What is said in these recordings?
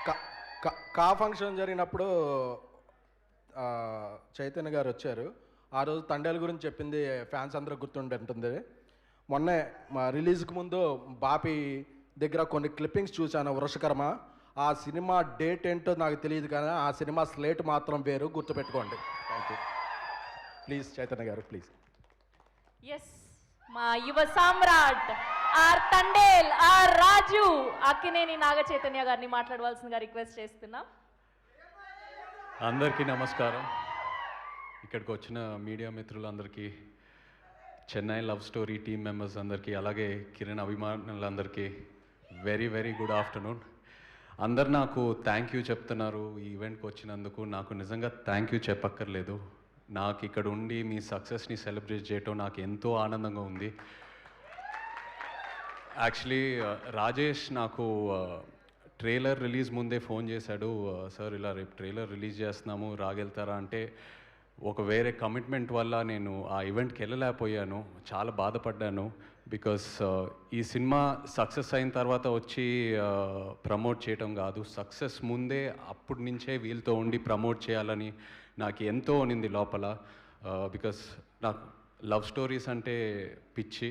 కా- కా ఫంక్షన్ జరిగినప్పుడు ఆ, చైతన్య గారు వచ్చారు. ఆ రోజు తండేల గురించి చెప్పింది ఫ్యాన్స్ అందరూ గుర్తుంటుంది. మొన్నే మా రిలీజ్కి ముందు బాపి దగ్గర కొన్ని క్లిప్పింగ్స్ చూశాను, వృషకర్మ. ఆ సినిమా డేట్ ఏంటో నాకు తెలియదు, కానీ ఆ సినిమా స్లేట్ మాత్రం వేరు, గుర్తుపెట్టుకోండి. Thank you. ప్లీజ్ చైతన్య గారు, ప్లీజ్. ఎస్, మా యువ సామ్రాట్ ఆర్ తండేల్ ఆర్ రాజు అక్కినేని నాగ చైతన్య గారిని మాట్లాడవలసిందిగా రిక్వెస్ట్ చేస్తున్నాం. అందరికీ నమస్కారం. ఇక్కడికి వచ్చిన మీడియా మిత్రులందరికీ, Chennai love story team members అందరికీ, అలాగే కిరణ్ అభిమానులందరికీ వెరీ వెరీ గుడ్ ఆఫ్టర్నూన్. అందరు నాకు థ్యాంక్ యూ చెప్తున్నారు ఈ ఈవెంట్కి వచ్చినందుకు. నాకు నిజంగా థ్యాంక్ యూ చెప్పక్కర్లేదు. నాకు ఇక్కడ ఉండి మీ సక్సెస్ని సెలబ్రేట్ చేయటం నాకు ఎంతో ఆనందంగా ఉంది. యాక్చువల్లీ రాజేష్ నాకు ట్రైలర్ రిలీజ్ ముందే ఫోన్ చేశాడు, సార్ ఇలా రేపు ట్రైలర్ రిలీజ్ చేస్తున్నాము, రాగెళ్తారా అంటే, ఒక వేరే కమిట్మెంట్ వల్ల నేను ఆ ఈవెంట్కి వెళ్ళలేకపోయాను. చాలా బాధపడ్డాను. బికాస్ ఈ సినిమా సక్సెస్ అయిన తర్వాత వచ్చి ప్రమోట్ చేయటం కాదు, సక్సెస్ ముందే అప్పటి నుంచే వీళ్ళతో ఉండి ప్రమోట్ చేయాలని నాకు ఎంతో ఉన్నింది లోపల. బికాస్ నాకు లవ్ స్టోరీస్ అంటే పిచ్చి.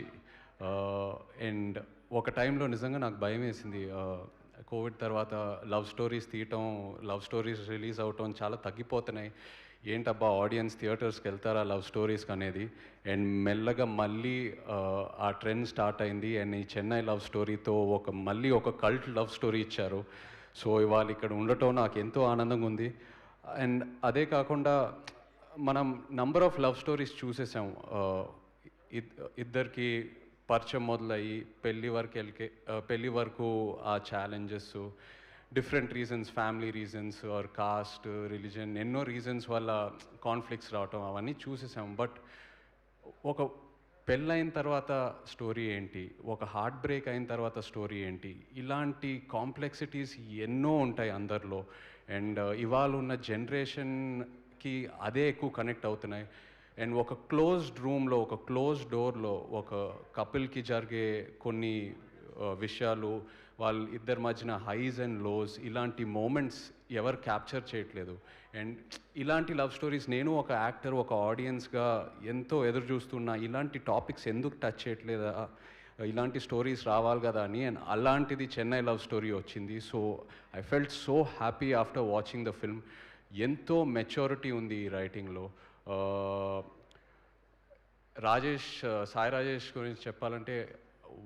అండ్ ఒక టైంలో నిజంగా నాకు భయం వేసింది. కోవిడ్ తర్వాత లవ్ స్టోరీస్ తీయటం, లవ్ స్టోరీస్ రిలీజ్ అవటం చాలా తగ్గిపోతున్నాయి. ఏంటబ్బా ఆడియన్స్ థియేటర్స్కి వెళ్తారా లవ్ స్టోరీస్కి అనేది. అండ్ మెల్లగా మళ్ళీ ఆ ట్రెండ్ స్టార్ట్ అయింది. అండ్ ఈ చెన్నై లవ్ స్టోరీతో మళ్ళీ ఒక కల్ట్ లవ్ స్టోరీ ఇచ్చారు. సో ఇవాళ ఇక్కడ ఉండటం నాకు ఎంతో ఆనందంగా ఉంది. అండ్ అదే కాకుండా మనం నంబర్ ఆఫ్ లవ్ స్టోరీస్ చూసేసాం. ఇద్దరికి పరిచయం మొదలయ్యి పెళ్ళి వరకు ఆ challenges, different reasons, family reasons or caste, religion, ఎన్నో రీజన్స్ వల్ల కాన్ఫ్లిక్ట్స్ రావటం అవన్నీ చూసేసాం. బట్ ఒక పెళ్ళైన తర్వాత స్టోరీ ఏంటి, ఒక హార్ట్ బ్రేక్ అయిన తర్వాత స్టోరీ ఏంటి, ఇలాంటి కాంప్లెక్సిటీస్ ఎన్నో ఉంటాయి అందరిలో. అండ్ ఇవాళ ఉన్న జనరేషన్కి అదే ఎక్కువ కనెక్ట్ అవుతున్నాయి. అండ్ ఒక క్లోజ్డ్ రూమ్లో, ఒక క్లోజ్డ్ డోర్లో ఒక కపుల్కి జరిగే కొన్ని విషయాలు, వాళ్ళ ఇద్దరి మధ్యన హైస్ అండ్ లోస్, ఇలాంటి మూమెంట్స్ ఎవరు క్యాప్చర్ చేయట్లేదు. అండ్ ఇలాంటి లవ్ స్టోరీస్ నేను ఒక యాక్టర్, ఒక ఆడియన్స్గా ఎంతో ఎదురు చూస్తున్నా. ఇలాంటి టాపిక్స్ ఎందుకు టచ్ చేయట్లేదా, ఇలాంటి స్టోరీస్ రావాలి కదా అని. అండ్ అలాంటిది చెన్నై లవ్ స్టోరీ వచ్చింది. So I felt so happy after watching the film. ఎంతో మెచ్యూరిటీ ఉంది ఈ రైటింగ్లో. సాయి రాజేష్ గురించి చెప్పాలంటే,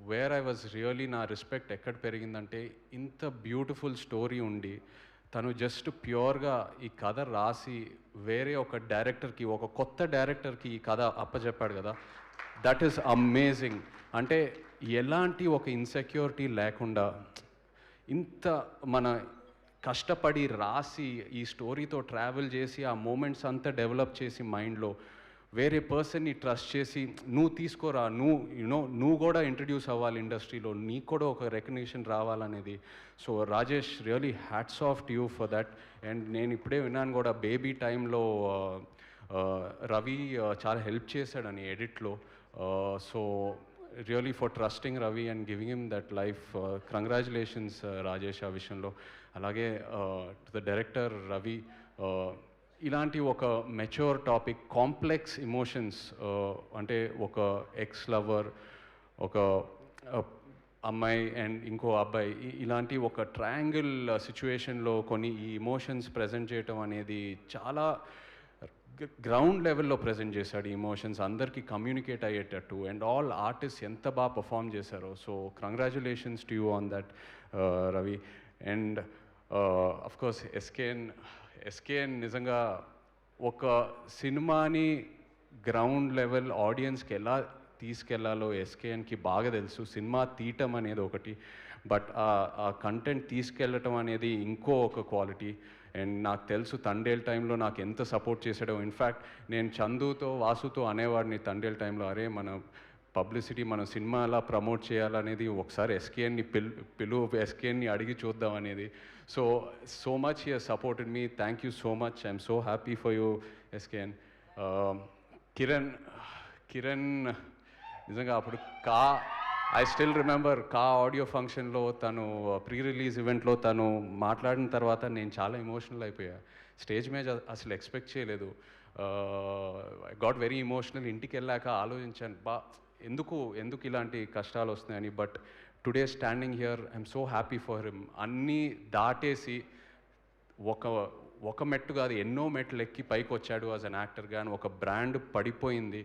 వేర్ ఐ వాజ్ రియలీ, నా రెస్పెక్ట్ ఎక్కడ పెరిగిందంటే, ఇంత బ్యూటిఫుల్ స్టోరీ ఉండి తను జస్ట్ ప్యూర్గా ఈ కథ రాసి వేరే ఒక డైరెక్టర్కి, ఒక కొత్త డైరెక్టర్కి ఈ కథ అప్పచెప్పాడు కదా, దట్ ఈస్ అమేజింగ్. అంటే ఎలాంటి ఒక ఇన్సెక్యూరిటీ లేకుండా ఇంత మన కష్టపడి రాసి ఈ స్టోరీతో ట్రావెల్ చేసి ఆ మూమెంట్స్ అంతా డెవలప్ చేసి మైండ్లో వేరే పర్సన్ని ట్రస్ట్ చేసి, నువ్వు తీసుకోరా, నువ్వు కూడా ఇంట్రడ్యూస్ అవ్వాలి ఇండస్ట్రీలో, నీకు కూడా ఒక రికగ్నిషన్ రావాలనేది. So Rajesh, really hats off to you for that. And నేను ఇప్పుడే విన్నాను కూడా, బేబీ టైంలో రవి చాలా హెల్ప్ చేశాడని ఎడిట్లో. So really for trusting Ravi and giving him that life. Congratulations Rajesh ఆ విషయంలో. అలాగే టు ద డైరెక్టర్ రవి, ఇలాంటి ఒక మెచ్యూర్ టాపిక్, కాంప్లెక్స్ ఇమోషన్స్, అంటే ఒక ఎక్స్ లవర్, ఒక అమ్మాయి అండ్ ఇంకో అబ్బాయి, ఇలాంటి ఒక ట్రయాంగిల్ సిచ్యువేషన్లో కొన్ని ఈ ఇమోషన్స్ ప్రజెంట్ చేయటం అనేది చాలా గ్రౌండ్ లెవెల్లో ప్రజెంట్ చేశాడు. ఈ ఇమోషన్స్ అందరికీ కమ్యూనికేట్ అయ్యేటట్టు. అండ్ ఆల్ ఆర్టిస్ట్ ఎంత బాగా పర్ఫామ్ చేశారో. So congratulations to you on that Ravi. And of course SKN నిజంగా ఒక సినిమాని గ్రౌండ్ లెవెల్ ఆడియన్స్కి ఎలా తీసుకెళ్లాలో ఎస్కేఎన్కి బాగా తెలుసు. సినిమా తీయటం అనేది ఒకటి, బట్ ఆ కంటెంట్ తీసుకెళ్ళటం అనేది ఇంకో ఒక క్వాలిటీ. అండ్ నాకు తెలుసు తండేల్ టైంలో నాకు ఎంత సపోర్ట్ చేశాడో. ఇన్ఫ్యాక్ట్ నేను చందుతో, వాసుతో అనేవాడిని తండేల్ టైంలో, అరే మన పబ్లిసిటీ, మన సినిమా ఎలా ప్రమోట్ చేయాలనేది ఒకసారి ఎస్కేఎన్ని అడిగి చూద్దాం అనేది. So much he has supported me. Thank you so much. I'm so happy for you SKN. Kiran నిజంగా అప్పుడు ఐ స్టిల్ రిమెంబర్ కా ఆడియో ఫంక్షన్లో తను ప్రీ రిలీజ్ ఈవెంట్లో తను మాట్లాడిన తర్వాత నేను చాలా ఎమోషనల్ అయిపోయా. స్టేజ్ మీద అసలు ఎక్స్పెక్ట్ చేయలేదు. I got very emotional. ఇంటికి వెళ్ళాక ఆలోచించాను, ఎందుకు ఇలాంటి కష్టాలు వస్తున్నాయని. But today standing here I'm so happy for him. అన్నీ దాటేసి ఒక మెట్టు కాదు, ఎన్నో మెట్లు ఎక్కి పైకి వచ్చాడు యాజ్ అన్ యాక్టర్గా. అని ఒక బ్రాండ్ పడిపోయింది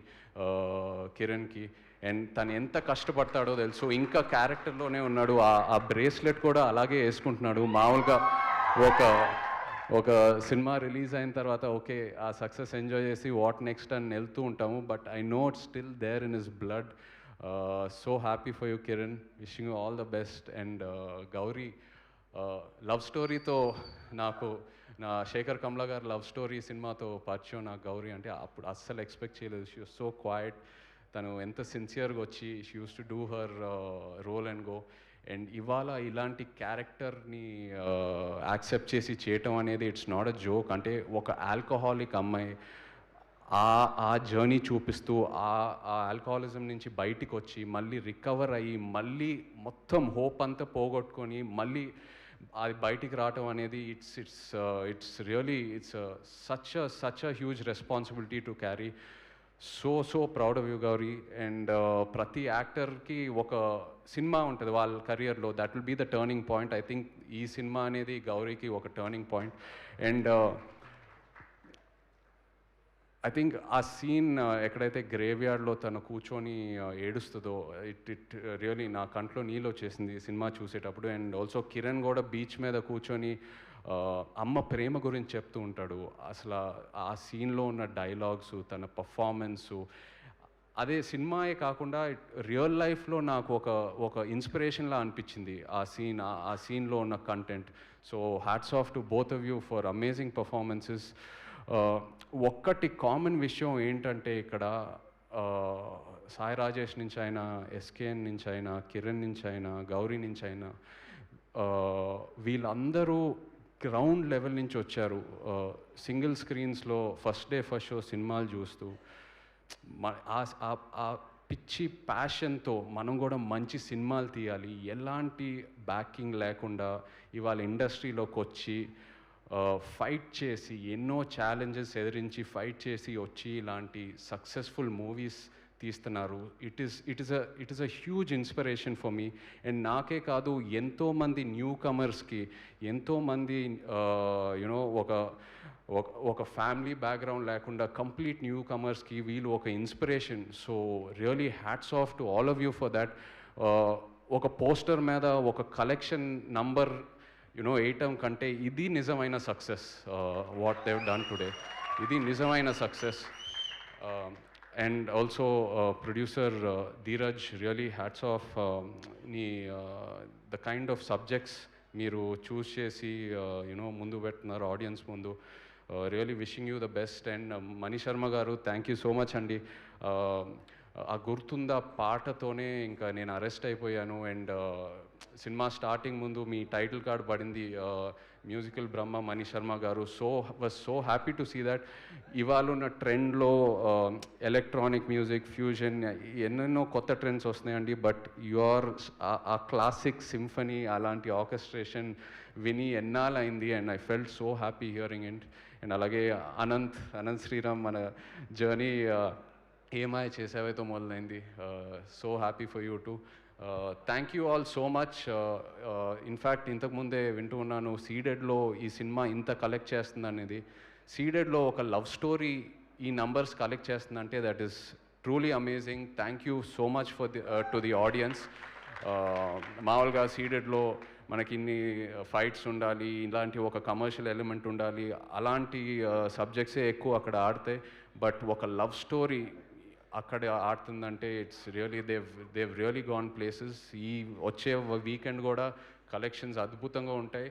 కిరణ్కి. అండ్ తను ఎంత కష్టపడతాడో తెలుసు. ఇంకా క్యారెక్టర్లోనే ఉన్నాడు. ఆ బ్రేస్లెట్ కూడా అలాగే వేసుకుంటున్నాడు. మామూలుగా ఒక సినిమా రిలీజ్ అయిన తర్వాత ఓకే ఆ సక్సెస్ ఎంజాయ్ చేసి వాట్ నెక్స్ట్ అని వెళ్తూ ఉంటాము. But I know it's still there in his blood. So happy for you Kiran, wishing you all the best. And Gauri love స్టోరీతో నాకు నా శేఖర్ కమ్లా గారు లవ్ స్టోరీ సినిమాతో పరిచయం నాకు గౌరీ. అంటే అప్పుడు అస్సలు ఎక్స్పెక్ట్ చేయలేదు. She was so quiet. తను ఎంత సిన్సియర్గా వచ్చి she use to do her role and go. And ఇవాళ ఇలాంటి క్యారెక్టర్ని యాక్సెప్ట్ చేసి చేయటం అనేది ఇట్స్ నాట్ అ జోక్. అంటే ఒక ఆల్కహాలిక్ అమ్మాయి ఆ జర్నీ చూపిస్తూ ఆ ఆల్కహాలిజం నుంచి బయటికి వచ్చి మళ్ళీ రికవర్ అయ్యి మళ్ళీ మొత్తం హోప్ అంతా పోగొట్టుకొని మళ్ళీ అది బయటికి రావటం అనేది it's really such a huge responsibility to carry. So proud of you Gauri. And ప్రతి యాక్టర్కి ఒక సినిమా ఉంటుంది వాళ్ళ కెరియర్లో, that will be the turning point. I think ఈ సినిమా అనేది గౌరీకి ఒక turning point. And I think ఆ సీన్ ఎక్కడైతే గ్రేవ్ యార్డ్లో తను కూర్చొని ఏడుస్తుందో ఇట్ రియలీ నా కంట్లో నీళ్ళు వచ్చేసింది సినిమా చూసేటప్పుడు. అండ్ ఆల్సో కిరణ్ కూడా బీచ్ మీద కూర్చొని అమ్మ ప్రేమ గురించి చెప్తూ ఉంటాడు. అసలు ఆ సీన్లో ఉన్న డైలాగ్స్, తన పర్ఫార్మెన్సు, అదే సినిమాయే కాకుండా రియల్ లైఫ్లో నాకు ఒక ఇన్స్పిరేషన్లా అనిపించింది ఆ సీన్లో ఉన్న content. So hats off to both of you for amazing performances. ఒక్కటి కామన్ విషయం ఏంటంటే ఇక్కడ సాయి రాజేష్ నుంచి అయినా, ఎస్కేఎన్ నుంచి అయినా, కిరణ్ నుంచి అయినా, గౌరీ నుంచి అయినా, వీళ్ళందరూ గ్రౌండ్ లెవెల్ నుంచి వచ్చారు. సింగిల్ స్క్రీన్స్లో ఫస్ట్ డే ఫస్ట్ షో సినిమాలు చూస్తూ ఆ పిచ్చి ప్యాషన్తో మనం కూడా మంచి సినిమాలు తీయాలి, ఎలాంటి బ్యాకింగ్ లేకుండా ఇవాళ ఇండస్ట్రీలోకి వచ్చి ఫైట్ చేసి ఎన్నో ఛాలెంజెస్ ఎదిరించి ఫైట్ చేసి వచ్చి ఇలాంటి సక్సెస్ఫుల్ మూవీస్ తీస్తున్నారు. It is a huge inspiration for me. And నాకే కాదు, ఎంతోమంది న్యూ కమర్స్కి, ఎంతోమంది యునో ఒక ఫ్యామిలీ బ్యాక్గ్రౌండ్ లేకుండా కంప్లీట్ న్యూ కమర్స్కి వీళ్ళు ఒక inspiration. So really hats off to all of you for that. ఒక పోస్టర్ మీద ఒక కలెక్షన్ నంబర్ వేయటం కంటే ఇది నిజమైన success. What Dev done today, ఇది నిజమైన success. And also producer Dheeraj, really hats of. The kind of subjects మీరు చూస్ చేసి ముందు పెడుతున్నారు ఆడియన్స్ ముందు. Really wishing you the best. And Mani Sharma garu, thank you so much అండి. ఆ గుర్తుందా పాటతోనే ఇంకా నేను అరెస్ట్ అయిపోయాను. అండ్ సినిమా స్టార్టింగ్ ముందు మీ టైటిల్ కార్డ్ పడింది మ్యూజికల్ బ్రహ్మ మణి శర్మ గారు. Was so happy to see that. ఇవాళ ఉన్న ట్రెండ్లో ఎలక్ట్రానిక్ మ్యూజిక్, ఫ్యూజన్, ఎన్నెన్నో కొత్త ట్రెండ్స్ వస్తున్నాయండి. బట్ ఆ క్లాసిక్ సింఫనీ, అలాంటి ఆర్కెస్ట్రేషన్ విని ఎన్నాళ్ళైంది. And I felt so happy hearing it. And అలాగే అనంత్ శ్రీరామ్, మన జర్నీ ఏమాయ చేసావేతో మొదలైంది. So happy for you too. Thank you all so much. In fact ఇంతకుముందే వింటూ ఉన్నాను సీడెడ్లో ఈ సినిమా ఇంత కలెక్ట్ చేస్తుంది అనేది. సీడెడ్లో ఒక లవ్ స్టోరీ ఈ నంబర్స్ కలెక్ట్ చేస్తుందంటే that is truly amazing. Thank you so much for to the audience. మామూలుగా సీడెడ్లో మనకి ఇన్ని ఫైట్స్ ఉండాలి, ఇలాంటి ఒక కమర్షియల్ ఎలిమెంట్ ఉండాలి, అలాంటి సబ్జెక్ట్సే ఎక్కువ అక్కడ ఆడతాయి. బట్ ఒక లవ్ స్టోరీ అక్కడ ఆడుతుందంటే it's really they've really gone places. ఈ వచ్చే వీకెండ్ కూడా కలెక్షన్స్ అద్భుతంగా ఉంటాయి.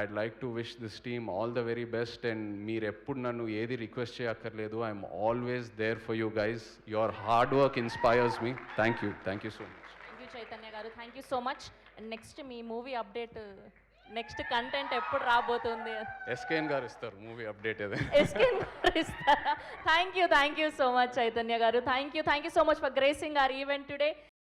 I'd like to wish this team all the very best. And మీరు ఎప్పుడు నన్ను ఏది రిక్వెస్ట్ చేయక్కర్లేదు. I'm always there for you guys. Your hard work inspires me. Thank you so much. Thank you Chaitanya garu, thank you so much. And next మీ movie update, next content ఎప్పుడు రాబోతుంది? SKN గారు ఇస్తారు మూవీ అప్డేట్ అదే. ఎస్కేఎన్ గారు ఇస్తారా? Thank you so much Chaitanya garu. Thank you so much for gracing our event today.